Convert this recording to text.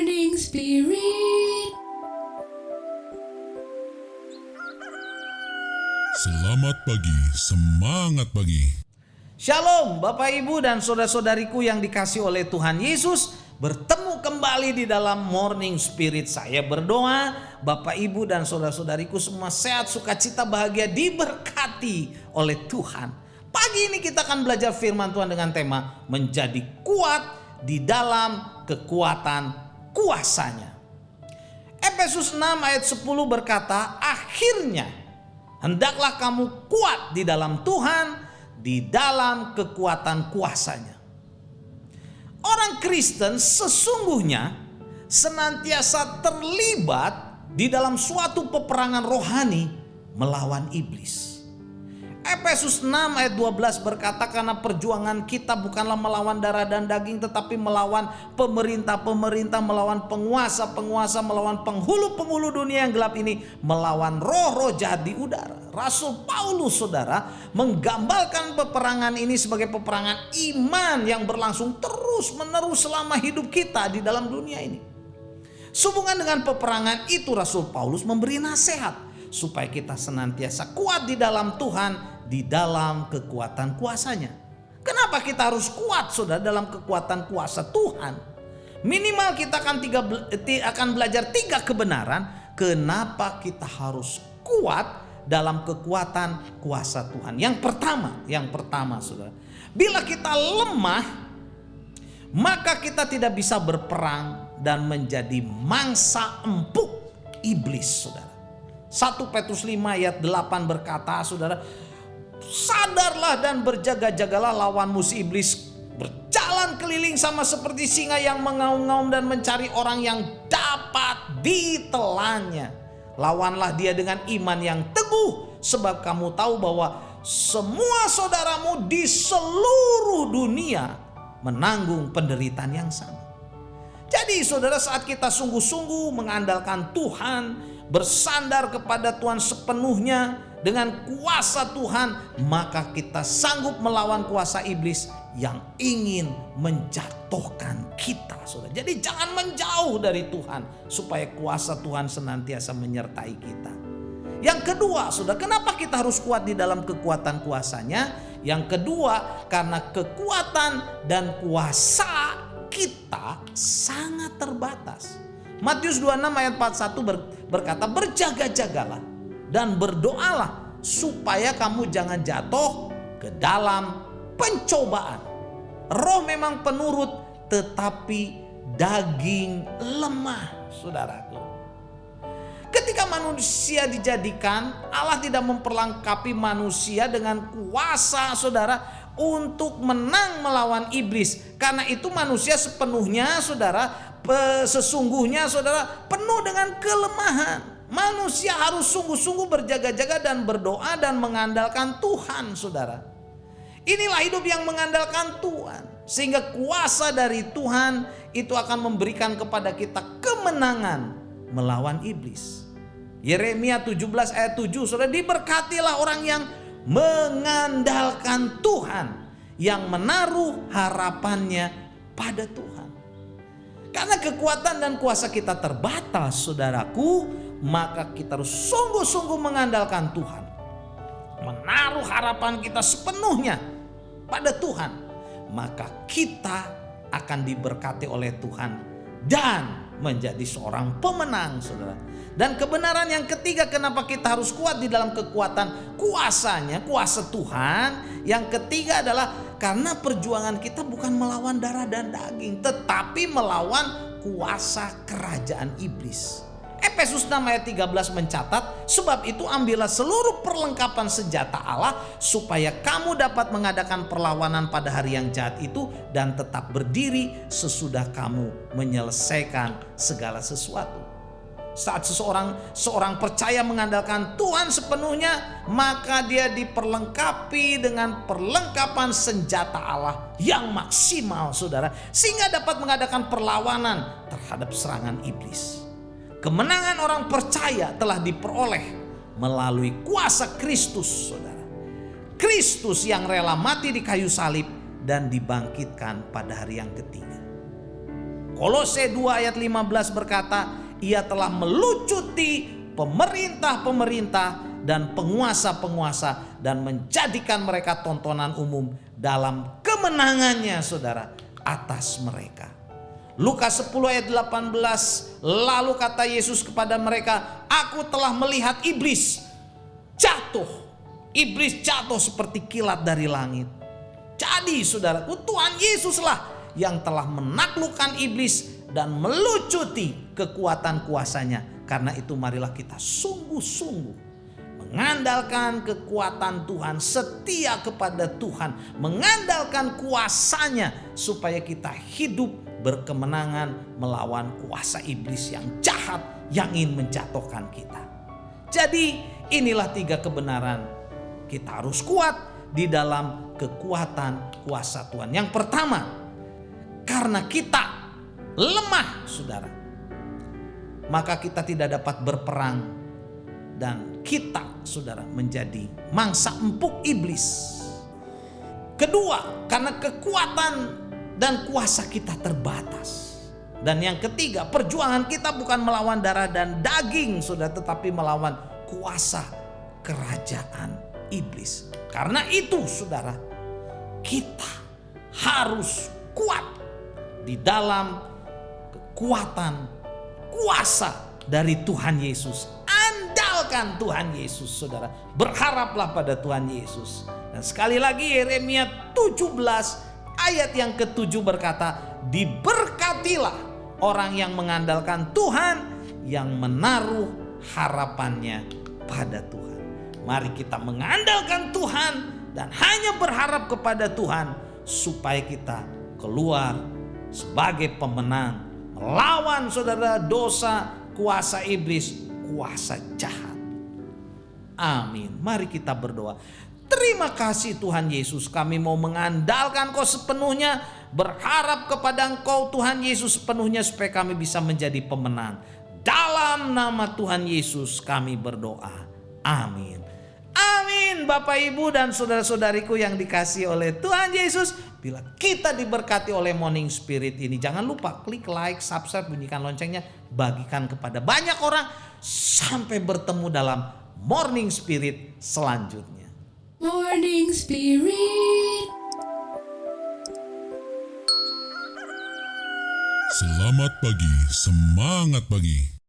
Morning Spirit. Selamat pagi, semangat pagi. Shalom Bapak Ibu dan saudara-saudariku yang dikasih oleh Tuhan Yesus. Bertemu kembali di dalam Morning Spirit. Saya berdoa Bapak Ibu dan saudara-saudariku semua sehat, sukacita, bahagia, diberkati oleh Tuhan. Pagi ini kita akan belajar firman Tuhan dengan tema menjadi kuat di dalam kekuatan kuasanya. Efesus 6 ayat 10 berkata, akhirnya hendaklah kamu kuat di dalam Tuhan, di dalam kekuatan kuasanya. Orang Kristen sesungguhnya senantiasa terlibat di dalam suatu peperangan rohani melawan iblis. Efesus 6 ayat 12 berkata, karena perjuangan kita bukanlah melawan darah dan daging, tetapi melawan pemerintah-pemerintah, melawan penguasa-penguasa, melawan penghulu-penghulu dunia yang gelap ini, melawan roh-roh jahat di udara. Rasul Paulus, saudara, menggambarkan peperangan ini sebagai peperangan iman yang berlangsung terus-menerus selama hidup kita di dalam dunia ini. Sehubungan dengan peperangan itu, Rasul Paulus memberi nasihat supaya kita senantiasa kuat di dalam Tuhan, di dalam kekuatan kuasanya. Kenapa kita harus kuat, saudara, dalam kekuatan kuasa Tuhan? Minimal kita akan belajar 3 kebenaran kenapa kita harus kuat dalam kekuatan kuasa Tuhan. Yang pertama, saudara, bila kita lemah, maka kita tidak bisa berperang dan menjadi mangsa empuk iblis, saudara. 1 Petrus 5 ayat 8 berkata, saudara, sadarlah dan berjaga-jagalah, lawan musuh iblis berjalan keliling sama seperti singa yang mengaum-ngaum dan mencari orang yang dapat ditelannya. Lawanlah dia dengan iman yang teguh, sebab kamu tahu bahwa semua saudaramu di seluruh dunia menanggung penderitaan yang sama. Jadi saudara, saat kita sungguh-sungguh mengandalkan Tuhan, bersandar kepada Tuhan sepenuhnya dengan kuasa Tuhan, maka kita sanggup melawan kuasa iblis yang ingin menjatuhkan kita, saudara. Jadi jangan menjauh dari Tuhan supaya kuasa Tuhan senantiasa menyertai kita. Yang kedua, saudara, kenapa kita harus kuat di dalam kekuatan kuasanya? Yang kedua, karena kekuatan dan kuasa kita sangat terbatas. Matius 26 ayat 41 berkata, berjaga-jagalah dan berdoalah supaya kamu jangan jatuh ke dalam pencobaan. Roh memang penurut, tetapi daging lemah, saudaraku. Ketika manusia dijadikan, Allah tidak memperlengkapi manusia dengan kuasa, saudara, untuk menang melawan iblis. Karena itu manusia sepenuhnya, saudara, sesungguhnya, saudara, penuh dengan kelemahan. Manusia harus sungguh-sungguh berjaga-jaga dan berdoa dan mengandalkan Tuhan, saudara. Inilah hidup yang mengandalkan Tuhan, sehingga kuasa dari Tuhan itu akan memberikan kepada kita kemenangan melawan iblis. Yeremia 17 ayat 7, saudara, diberkatilah orang yang mengandalkan Tuhan, yang menaruh harapannya pada Tuhan. Karena kekuatan dan kuasa kita terbatas, saudaraku, maka kita harus sungguh-sungguh mengandalkan Tuhan, menaruh harapan kita sepenuhnya pada Tuhan, maka kita akan diberkati oleh Tuhan dan menjadi seorang pemenang, saudara. Dan kebenaran yang ketiga kenapa kita harus kuat di dalam kekuatan kuasanya, kuasa Tuhan, yang ketiga adalah karena perjuangan kita bukan melawan darah dan daging, tetapi melawan kuasa kerajaan iblis. Efesus 6 ayat 13 mencatat, sebab itu ambillah seluruh perlengkapan senjata Allah supaya kamu dapat mengadakan perlawanan pada hari yang jahat itu dan tetap berdiri sesudah kamu menyelesaikan segala sesuatu. Saat seorang percaya mengandalkan Tuhan sepenuhnya, maka dia diperlengkapi dengan perlengkapan senjata Allah yang maksimal, saudara, sehingga dapat mengadakan perlawanan terhadap serangan iblis. Kemenangan orang percaya telah diperoleh melalui kuasa Kristus, saudara. Kristus yang rela mati di kayu salib dan dibangkitkan pada hari yang ketiga. Kolose 2 ayat 15 berkata, ia telah melucuti pemerintah-pemerintah dan penguasa-penguasa dan menjadikan mereka tontonan umum dalam kemenangannya, saudara, atas mereka. Lukas 10 ayat 18, lalu kata Yesus kepada mereka, aku telah melihat iblis jatuh. Iblis jatuh seperti kilat dari langit. Jadi saudara, Tuhan Yesuslah yang telah menaklukkan iblis dan melucuti kekuatan kuasanya. Karena itu marilah kita sungguh-sungguh mengandalkan kekuatan Tuhan, setia kepada Tuhan, mengandalkan kuasanya supaya kita hidup berkemenangan melawan kuasa iblis yang jahat yang ingin menjatuhkan kita. Jadi inilah 3 kebenaran. Kita harus kuat di dalam kekuatan kuasa Tuhan. Yang pertama, karena kita lemah, saudara, maka kita tidak dapat berperang dan kita, saudara, menjadi mangsa empuk iblis. Kedua, karena kekuatan dan kuasa kita terbatas. Dan yang ketiga, perjuangan kita bukan melawan darah dan daging, saudara, tetapi melawan kuasa kerajaan iblis. Karena itu, saudara, kita harus kuat di dalam kekuatan kuasa dari Tuhan Yesus. Andalkan Tuhan Yesus, saudara. Berharaplah pada Tuhan Yesus. Dan sekali lagi Yeremia 17 ayat yang ke-7 berkata, diberkatilah orang yang mengandalkan Tuhan, yang menaruh harapannya pada Tuhan. Mari kita mengandalkan Tuhan dan hanya berharap kepada Tuhan supaya kita keluar sebagai pemenang melawan, saudara, dosa, kuasa iblis, kuasa jahat. Amin. Mari kita berdoa. Terima kasih Tuhan Yesus, kami mau mengandalkan Kau sepenuhnya, berharap kepada Engkau Tuhan Yesus sepenuhnya supaya kami bisa menjadi pemenang. Dalam nama Tuhan Yesus kami berdoa. Amin. Amin. Bapak, Ibu, dan saudara-saudariku yang dikasihi oleh Tuhan Yesus, bila kita diberkati oleh Morning Spirit ini, jangan lupa klik like, subscribe, bunyikan loncengnya, bagikan kepada banyak orang. Sampai bertemu dalam Morning Spirit selanjutnya. Morning Spirit. Selamat pagi, semangat pagi.